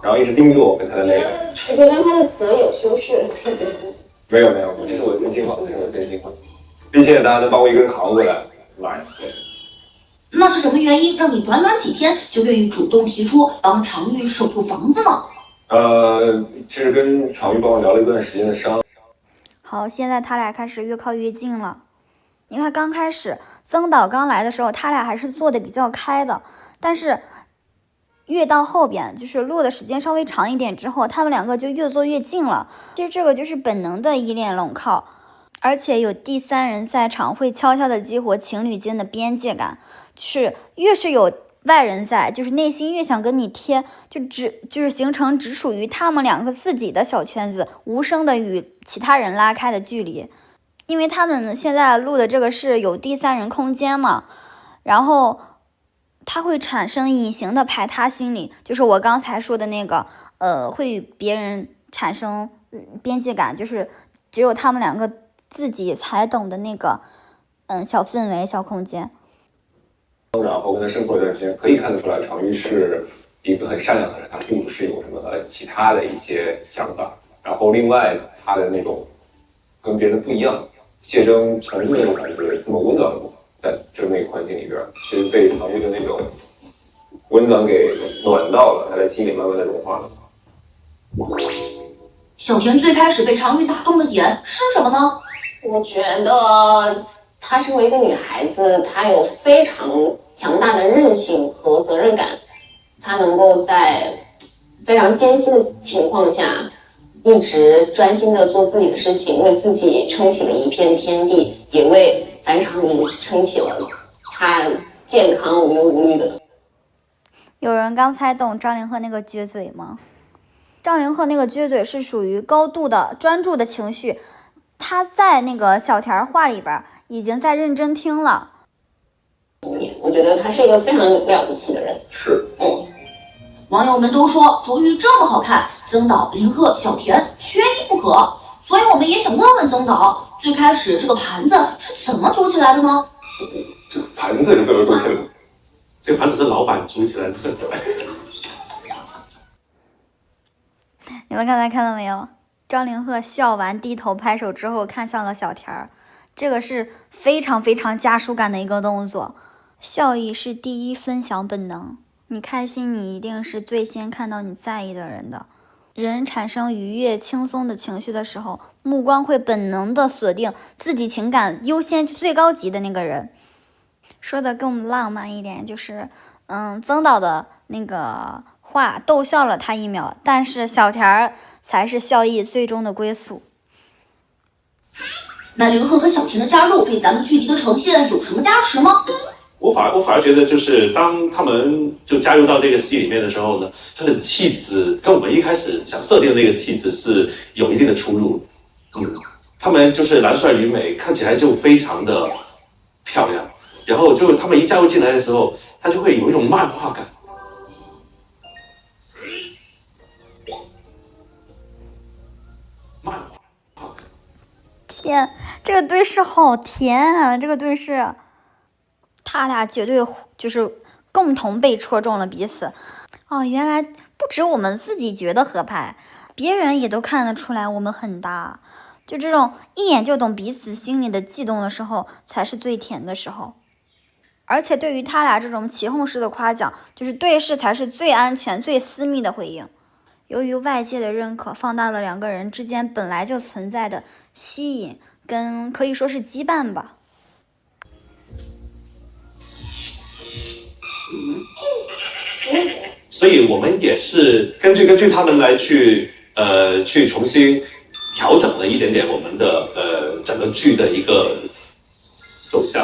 然后一直盯着我跟他的那个。我觉得他的词有修饰，谢谢。没有，这是我的真心话，并且大家都把我一个人扛过来。那是什么原因让你短短几天就愿意主动提出帮常玉守住房子呢？其实跟常玉帮我聊了一段时间的伤。好，现在他俩开始越靠越近了。你看刚开始曾导刚来的时候，他俩还是做的比较开的，但是越到后边，就是录的时间稍微长一点之后，他们两个就越坐越近了。其实这个就是本能的依恋拢靠，而且有第三人在场，会悄悄的激活情侣间的边界感。就是越是有外人在，就是内心越想跟你贴，就是形成只属于他们两个自己的小圈子，无声的与其他人拉开的距离。因为他们现在录的这个是有第三人空间嘛，然后它会产生隐形的排他心理，就是我刚才说的那个，会与别人产生边界感，就是只有他们两个自己才懂的那个，小氛围、小空间。然后跟他生活一段时间，可以看得出来，常玉是一个很善良的人，他并不是有什么其他的一些想法。然后另外他的那种跟别人不一样，谢征从没有感觉这么温暖过，在这么一个环境里边，其实被常玉的那种温暖给暖到了，他在心里慢慢的融化了。小田最开始被常玉打动的点是什么呢？我觉得她身为一个女孩子，她有非常强大的韧性和责任感，她能够在非常艰辛的情况下，一直专心的做自己的事情，为自己撑起了一片天地，也为樊长宁撑起了他健康无忧无虑的。有人刚猜懂张凌赫那个撅嘴吗？张凌赫那个撅嘴是属于高度的专注的情绪，他在那个小田话里边已经在认真听了。我觉得他是一个非常了不起的人。是，网友们都说周瑜这么好看，曾导、林赫、小田缺一不可，所以我们也想问问曾导，最开始这个盘子是怎么组起来的呢？这个盘子是怎么组起来的？这个盘子是老板组起来的。你们刚才看到没有？张凌赫笑完低头拍手之后看向了小田儿，这个是非常非常家属感的一个动作。笑意是第一分享本能，你开心你一定是最先看到你在意的人的。人产生愉悦轻松的情绪的时候，目光会本能的锁定自己情感优先最高级的那个人。说的更浪漫一点，就是曾导的那个话逗笑了他一秒，但是小田儿才是笑意最终的归宿。那凌赫和小田的加入对咱们剧集的呈现有什么加持吗？我反而觉得，就是当他们就加入到这个戏里面的时候呢，他的气质跟我们一开始想设定的那个气质是有一定的出入。他们就是男帅女美，看起来就非常的漂亮，然后就他们一加入进来的时候，他就会有一种漫画感。漫画感。天，这个对视好甜啊！这个对视。他俩绝对就是共同被戳中了彼此。哦，原来不止我们自己觉得合拍，别人也都看得出来我们很搭。就这种一眼就懂彼此心里的悸动的时候，才是最甜的时候。而且对于他俩这种起哄式的夸奖，就是对视才是最安全、最私密的回应。由于外界的认可，放大了两个人之间本来就存在的吸引，跟可以说是羁绊吧。所以我们也是根据他们来去重新调整了一点点我们的整个剧的一个走向。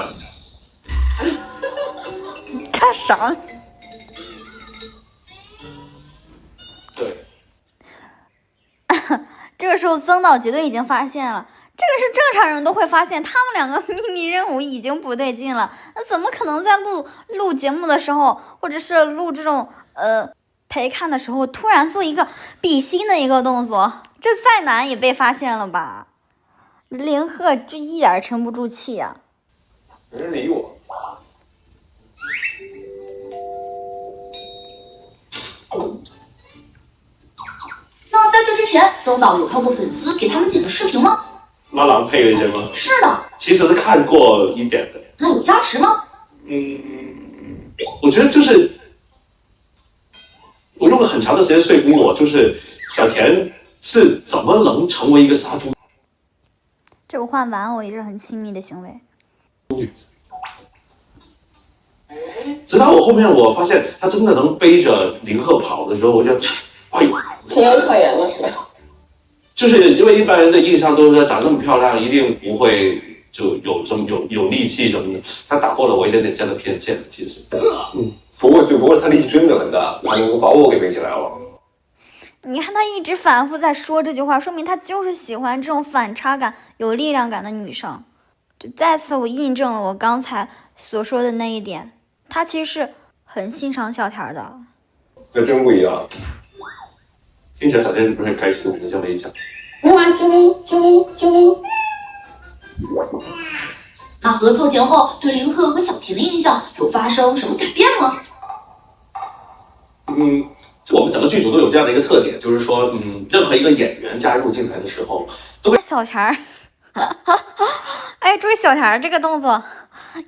干啥？对。这个时候曾导绝对已经发现了，这个是正常人都会发现，他们两个秘密任务已经不对劲了。那怎么可能在录节目的时候，或者是录这种陪看的时候，突然做一个比心的一个动作？这再难也被发现了吧？凌赫这一点沉不住气啊！没人理我。前，曾导有看过粉丝给他们剪的视频吗？妈郎配那些吗？是的。其实是看过一点的。那有加持吗？我觉得就是我用了很长的时间说服我，就是小田是怎么能成为一个杀猪。这个换玩偶也是很亲密的行为。直到我后面我发现他真的能背着林鹤跑的时候，我就，哎呦，情有可原了，是吧？就是因为一般人的印象都是她长这么漂亮，一定不会就有什么有力气什么的。他打破了我一点点这样的偏见，其实。不过他力气真的很大，他能够把我给背起来了。你看他一直反复在说这句话，说明他就是喜欢这种反差感、有力量感的女生。就再次我印证了我刚才所说的那一点，他其实是很欣赏小田的。那真不一样。听起来小田不是很开心，你这么一讲。没有啊，啾。那合作前后对林鹤和小田的印象有发生什么改变吗？就我们整个剧组都有这样的一个特点，就是说，任何一个演员加入进来的时候，都会小田儿，哎，注意小田儿这个动作，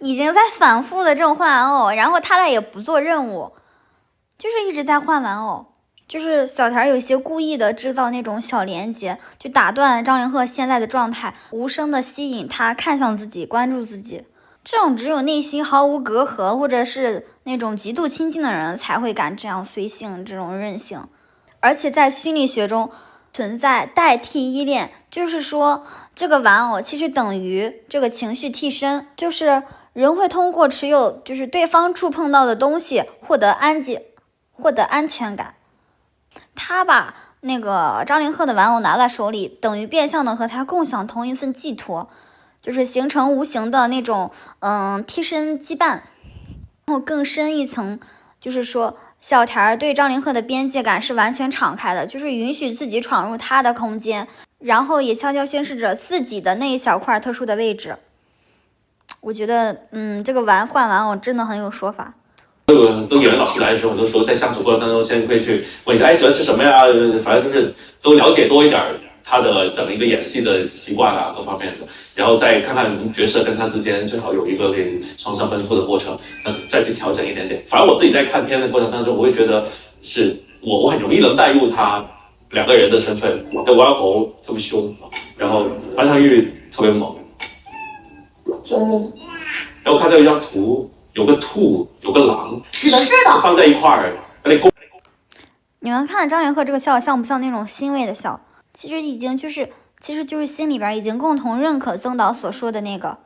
已经在反复的这种换玩偶，然后他俩也不做任务，就是一直在换玩偶。就是小田有些故意的制造那种小连接，就打断张凌赫现在的状态，无声的吸引他看向自己，关注自己。这种只有内心毫无隔阂，或者是那种极度亲近的人才会敢这样随性，这种任性。而且在心理学中存在代替依恋，就是说这个玩偶其实等于这个情绪替身，就是人会通过持有就是对方触碰到的东西获得安全感。他把那个张凌赫的玩偶拿在手里，等于变相的和他共享同一份寄托，就是形成无形的那种替身羁绊。然后更深一层，就是说小田对张凌赫的边界感是完全敞开的，就是允许自己闯入他的空间，然后也悄悄宣示着自己的那一小块特殊的位置。我觉得这个换玩偶真的很有说法。都演员老师来的时候，很多时候在相处过程当中，先会去问一下，喜欢吃什么呀？反正就是都了解多一点他的整个一个演戏的习惯啊，各方面的，然后再看看角色跟他之间最好有一个可以双向奔赴的过程，再去调整一点点。反正我自己在看片的过程当中，我会觉得是我很容易能带入他两个人的身份。那王侯特别凶，然后安昌玉特别猛。然后看到一张图。有个兔，有个狼，是的，放在一块儿。你们看张凌赫这个笑像不像那种欣慰的笑？其实就是心里边已经共同认可曾导所说的那个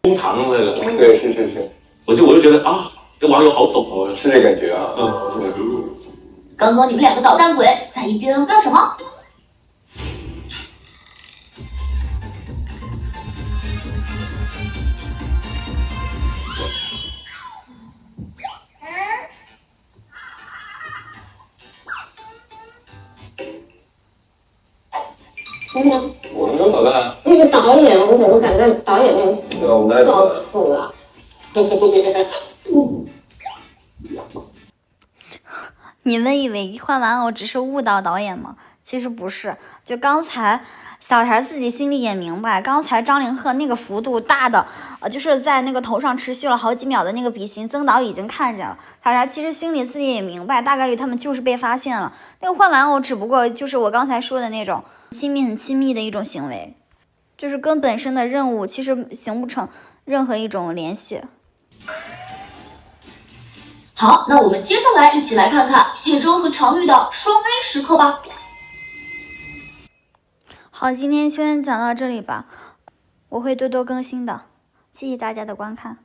公堂那个。对，是。我就觉得啊，这网友好懂哦，是这感觉啊。刚刚你们两个捣蛋鬼在一边干什么？我们没有捣蛋。那是导演，我怎么敢在导演面前造次啊？你们以为换玩偶只是误导导演吗？其实不是，就刚才小田自己心里也明白，刚才张凌赫那个幅度大的，就是在那个头上持续了好几秒的那个笔芯，曾导已经看见了。小田其实心里自己也明白，大概率他们就是被发现了。那个换玩偶只不过就是我刚才说的那种很亲密的一种行为，就是跟本身的任务其实形不成任何一种联系。好，那我们接下来一起来看看谢峥和常玉的双 A 时刻吧。好，今天先讲到这里吧，我会多多更新的，谢谢大家的观看。